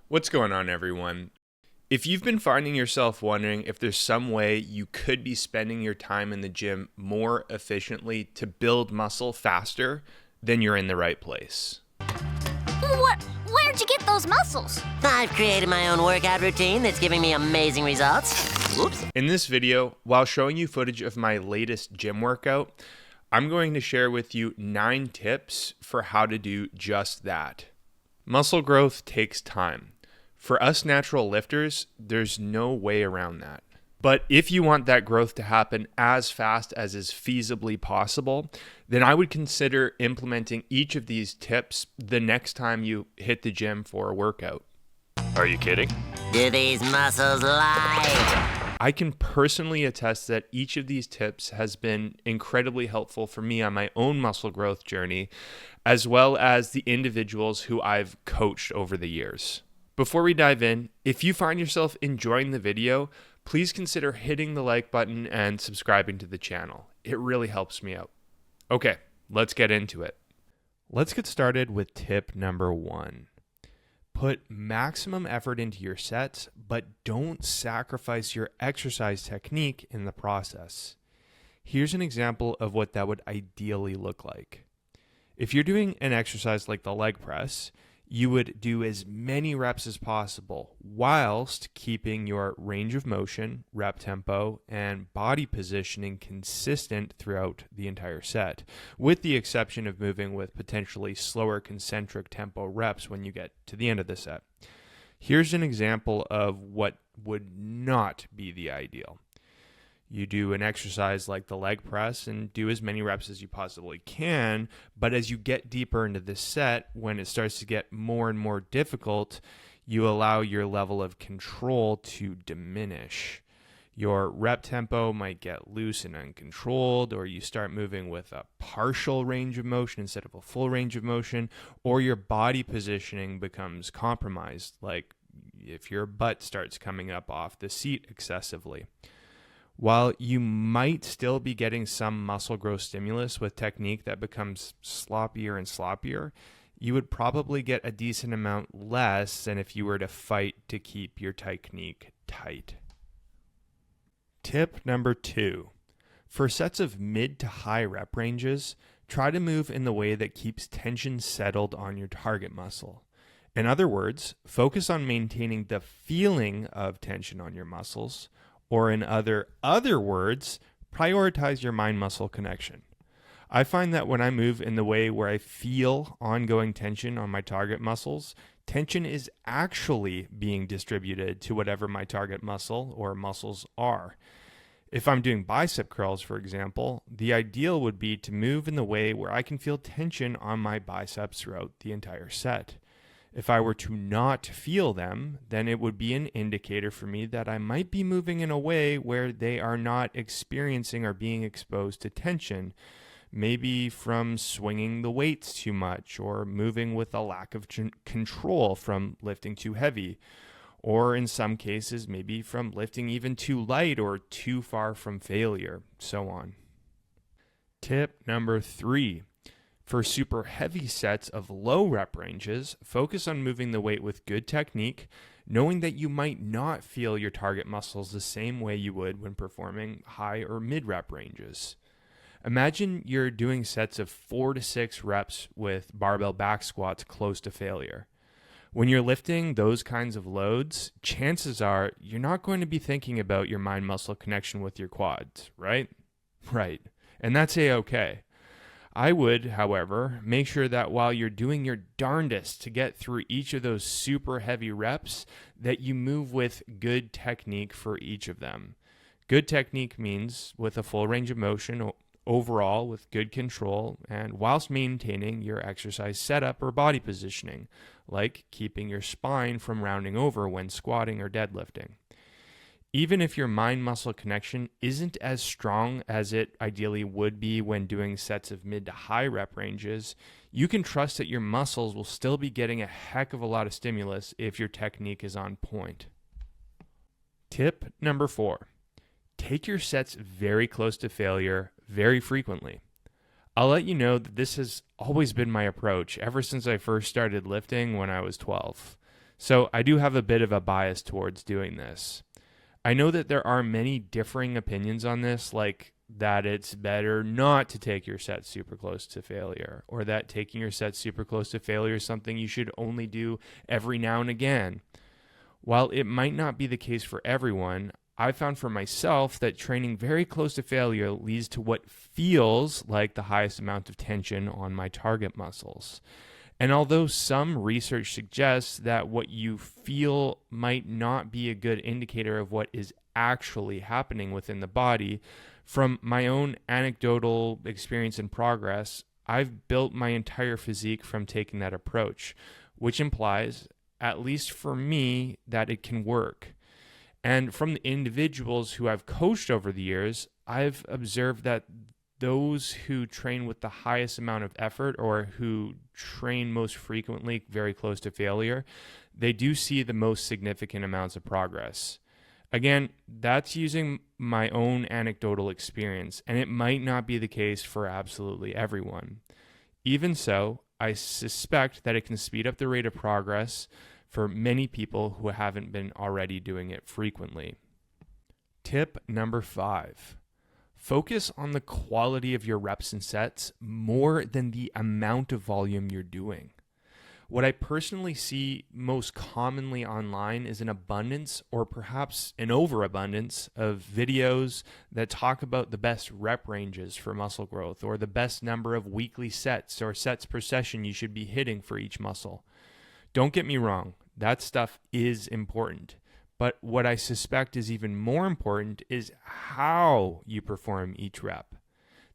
What's going on, everyone? If you've been finding yourself wondering if there's some way you could be spending your time in the gym more efficiently to build muscle faster, then you're in the right place. Where'd you get those muscles? I've created my own workout routine that's giving me amazing results. Whoops. In this video, while showing you footage of my latest gym workout, I'm going to share with you 9 tips for how to do just that. Muscle growth takes time. For us natural lifters, there's no way around that. But if you want that growth to happen as fast as is feasibly possible, then I would consider implementing each of these tips the next time you hit the gym for a workout. Are you kidding? Do these muscles lie? I can personally attest that each of these tips has been incredibly helpful for me on my own muscle growth journey, as well as the individuals who I've coached over the years. Before we dive in, if you find yourself enjoying the video, please consider hitting the like button and subscribing to the channel. It really helps me out. Okay, let's get into it. Let's get started with tip number 1. Put maximum effort into your sets, but don't sacrifice your exercise technique in the process. Here's an example of what that would ideally look like. If you're doing an exercise like the leg press, you would do as many reps as possible whilst keeping your range of motion, rep tempo, and body positioning consistent throughout the entire set, with the exception of moving with potentially slower concentric tempo reps when you get to the end of the set. Here's an example of what would not be the ideal. You do an exercise like the leg press and do as many reps as you possibly can, but as you get deeper into the set, when it starts to get more and more difficult, you allow your level of control to diminish. Your rep tempo might get loose and uncontrolled, or you start moving with a partial range of motion instead of a full range of motion, or your body positioning becomes compromised, like if your butt starts coming up off the seat excessively. While you might still be getting some muscle growth stimulus with technique that becomes sloppier and sloppier, you would probably get a decent amount less than if you were to fight to keep your technique tight. Tip number 2. For sets of mid to high rep ranges, try to move in the way that keeps tension settled on your target muscle. In other words, focus on maintaining the feeling of tension on your muscles, or in other words, prioritize your mind-muscle connection. I find that when I move in the way where I feel ongoing tension on my target muscles, tension is actually being distributed to whatever my target muscle or muscles are. If I'm doing bicep curls, for example, the ideal would be to move in the way where I can feel tension on my biceps throughout the entire set. If I were to not feel them, then it would be an indicator for me that I might be moving in a way where they are not experiencing or being exposed to tension, maybe from swinging the weights too much or moving with a lack of control from lifting too heavy, or in some cases, maybe from lifting even too light or too far from failure, so on. Tip number 3. For super heavy sets of low rep ranges, focus on moving the weight with good technique, knowing that you might not feel your target muscles the same way you would when performing high or mid rep ranges. Imagine you're doing sets of 4 to 6 reps with barbell back squats close to failure. When you're lifting those kinds of loads, chances are you're not going to be thinking about your mind-muscle connection with your quads, right? Right. And that's a-okay. I would, however, make sure that while you're doing your darndest to get through each of those super heavy reps, that you move with good technique for each of them. Good technique means with a full range of motion overall with good control and whilst maintaining your exercise setup or body positioning, like keeping your spine from rounding over when squatting or deadlifting. Even if your mind-muscle connection isn't as strong as it ideally would be when doing sets of mid to high rep ranges, you can trust that your muscles will still be getting a heck of a lot of stimulus if your technique is on point. Tip number 4. Take your sets very close to failure very frequently. I'll let you know that this has always been my approach ever since I first started lifting when I was 12. So I do have a bit of a bias towards doing this. I know that there are many differing opinions on this, like that it's better not to take your sets super close to failure, or that taking your sets super close to failure is something you should only do every now and again. While it might not be the case for everyone, I found for myself that training very close to failure leads to what feels like the highest amount of tension on my target muscles. And although some research suggests that what you feel might not be a good indicator of what is actually happening within the body, from my own anecdotal experience and progress, I've built my entire physique from taking that approach, which implies, at least for me, that it can work. And from the individuals who I've coached over the years, I've observed that those who train with the highest amount of effort or who train most frequently very close to failure, they do see the most significant amounts of progress. Again, that's using my own anecdotal experience, and it might not be the case for absolutely everyone. Even so, I suspect that it can speed up the rate of progress for many people who haven't been already doing it frequently. Tip number 5. Focus on the quality of your reps and sets more than the amount of volume you're doing. What I personally see most commonly online is an abundance, or perhaps an overabundance, of videos that talk about the best rep ranges for muscle growth, or the best number of weekly sets or sets per session you should be hitting for each muscle. Don't get me wrong, that stuff is important. But what I suspect is even more important is how you perform each rep.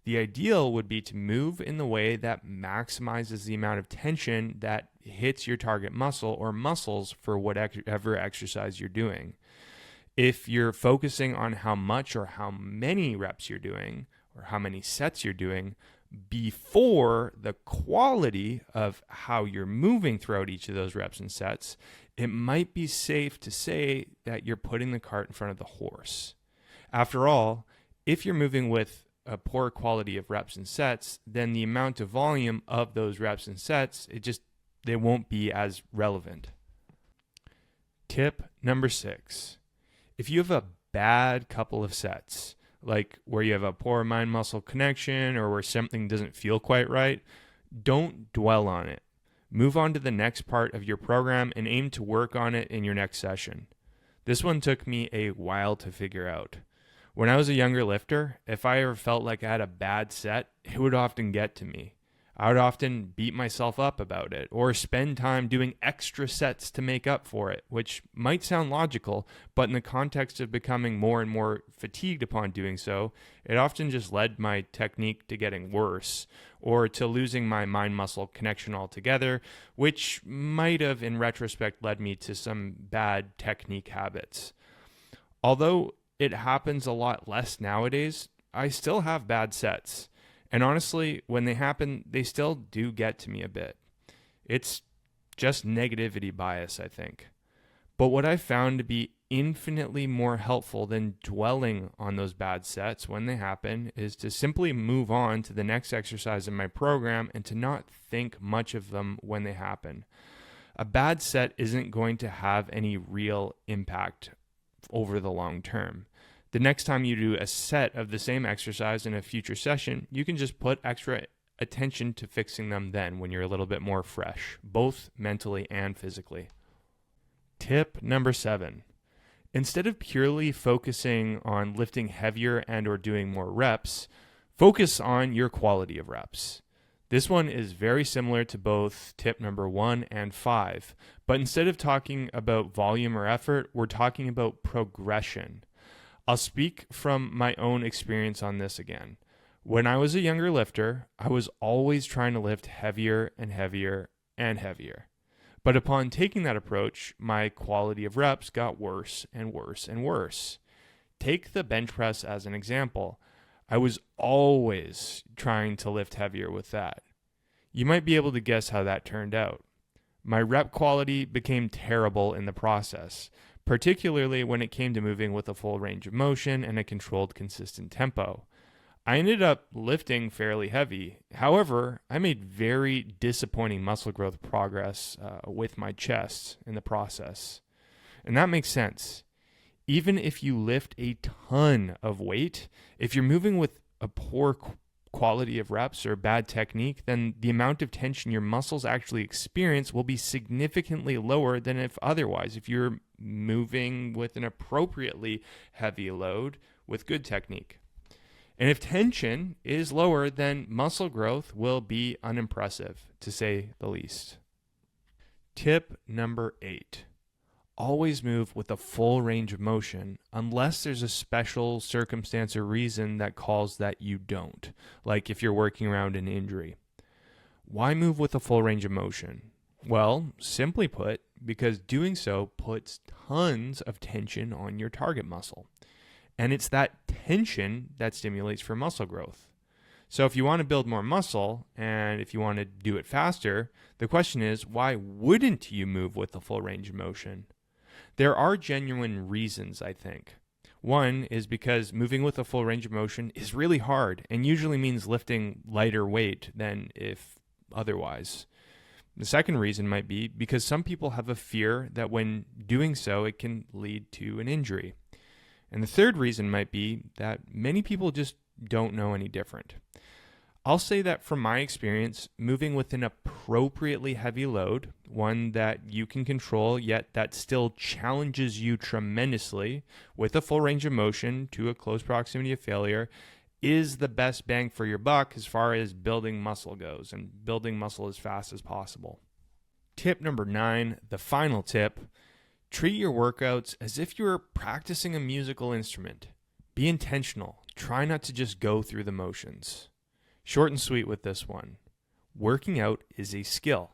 The ideal would be to move in the way that maximizes the amount of tension that hits your target muscle or muscles for whatever exercise you're doing. If you're focusing on how much or how many reps you're doing or how many sets you're doing before the quality of how you're moving throughout each of those reps and sets, it might be safe to say that you're putting the cart in front of the horse. After all, if you're moving with a poor quality of reps and sets, then the amount of volume of those reps and sets, they won't be as relevant. Tip number 6. If you have a bad couple of sets, like where you have a poor mind-muscle connection or where something doesn't feel quite right, don't dwell on it. Move on to the next part of your program and aim to work on it in your next session. This one took me a while to figure out. When I was a younger lifter, if I ever felt like I had a bad set, it would often get to me. I would often beat myself up about it or spend time doing extra sets to make up for it, which might sound logical, but in the context of becoming more and more fatigued upon doing so, it often just led my technique to getting worse or to losing my mind-muscle connection altogether, which might have, in retrospect, led me to some bad technique habits. Although it happens a lot less nowadays, I still have bad sets. And honestly, when they happen, they still do get to me a bit. It's just negativity bias, I think. But what I found to be infinitely more helpful than dwelling on those bad sets when they happen is to simply move on to the next exercise in my program and to not think much of them when they happen. A bad set isn't going to have any real impact over the long term. The next time you do a set of the same exercise in a future session, you can just put extra attention to fixing them then when you're a little bit more fresh, both mentally and physically. Tip number 7. Instead of purely focusing on lifting heavier and or doing more reps, focus on your quality of reps. This one is very similar to both tip number 1 and 5, but instead of talking about volume or effort, we're talking about progression. I'll speak from my own experience on this again. When I was a younger lifter, I was always trying to lift heavier and heavier and heavier. But upon taking that approach, my quality of reps got worse and worse and worse. Take the bench press as an example. I was always trying to lift heavier with that. You might be able to guess how that turned out. My rep quality became terrible in the process, particularly when it came to moving with a full range of motion and a controlled, consistent tempo. I ended up lifting fairly heavy. However, I made very disappointing muscle growth progress with my chest in the process. And that makes sense. Even if you lift a ton of weight, if you're moving with a poor quality of reps or bad technique, then the amount of tension your muscles actually experience will be significantly lower than if you're moving with an appropriately heavy load with good technique. And if tension is lower, then muscle growth will be unimpressive, to say the least. Tip number 8. Always move with a full range of motion unless there's a special circumstance or reason that calls that you don't, like if you're working around an injury. Why move with a full range of motion? Well, simply put, because doing so puts tons of tension on your target muscle. And it's that tension that stimulates for muscle growth. So if you want to build more muscle and if you want to do it faster, the question is, why wouldn't you move with the full range of motion? There are genuine reasons, I think. One is because moving with a full range of motion is really hard and usually means lifting lighter weight than if otherwise. The second reason might be because some people have a fear that when doing so, it can lead to an injury. And the third reason might be that many people just don't know any different. I'll say that from my experience, moving with an appropriately heavy load, one that you can control, yet that still challenges you tremendously with a full range of motion to a close proximity of failure, is the best bang for your buck as far as building muscle goes and building muscle as fast as possible. Tip number 9, the final tip. Treat your workouts as if you were practicing a musical instrument. Be intentional. Try not to just go through the motions. Short and sweet with this one. Working out is a skill.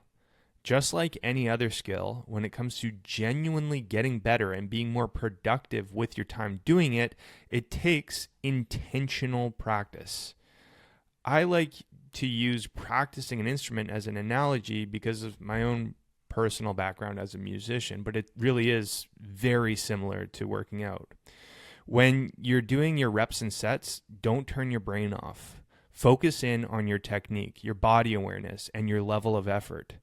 Just like any other skill, when it comes to genuinely getting better and being more productive with your time doing it, it takes intentional practice. I like to use practicing an instrument as an analogy because of my own personal background as a musician, but it really is very similar to working out. When you're doing your reps and sets, don't turn your brain off. Focus in on your technique, your body awareness, and your level of effort.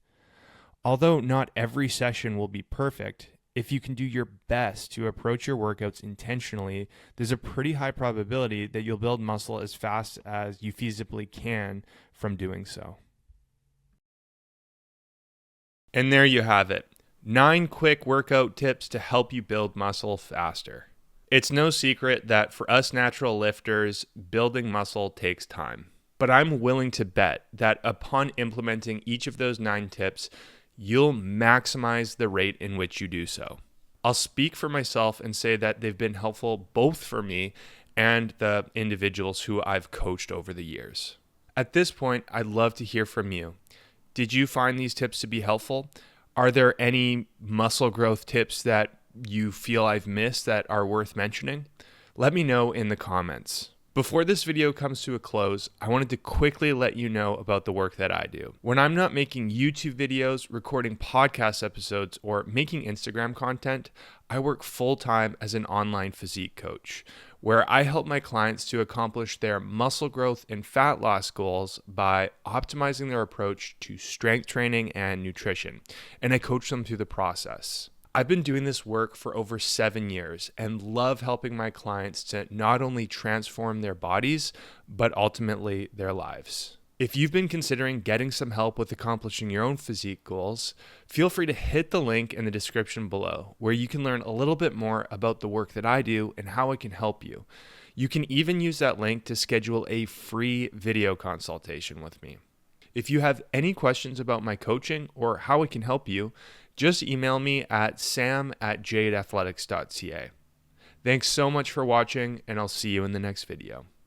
Although not every session will be perfect, if you can do your best to approach your workouts intentionally, there's a pretty high probability that you'll build muscle as fast as you feasibly can from doing so. And there you have it. 9 quick workout tips to help you build muscle faster. It's no secret that for us natural lifters, building muscle takes time. But I'm willing to bet that upon implementing each of those 9 tips, you'll maximize the rate in which you do so. I'll speak for myself and say that they've been helpful both for me and the individuals who I've coached over the years. At this point, I'd love to hear from you. Did you find these tips to be helpful? Are there any muscle growth tips that you feel I've missed that are worth mentioning? Let me know in the comments. Before this video comes to a close, I wanted to quickly let you know about the work that I do. When I'm not making YouTube videos, recording podcast episodes, or making Instagram content, I work full-time as an online physique coach, where I help my clients to accomplish their muscle growth and fat loss goals by optimizing their approach to strength training and nutrition, and I coach them through the process. I've been doing this work for over 7 years and love helping my clients to not only transform their bodies, but ultimately their lives. If you've been considering getting some help with accomplishing your own physique goals, feel free to hit the link in the description below, where you can learn a little bit more about the work that I do and how I can help you. You can even use that link to schedule a free video consultation with me. If you have any questions about my coaching or how I can help you, just email me at sam@jadeathletics.ca. Thanks so much for watching, and I'll see you in the next video.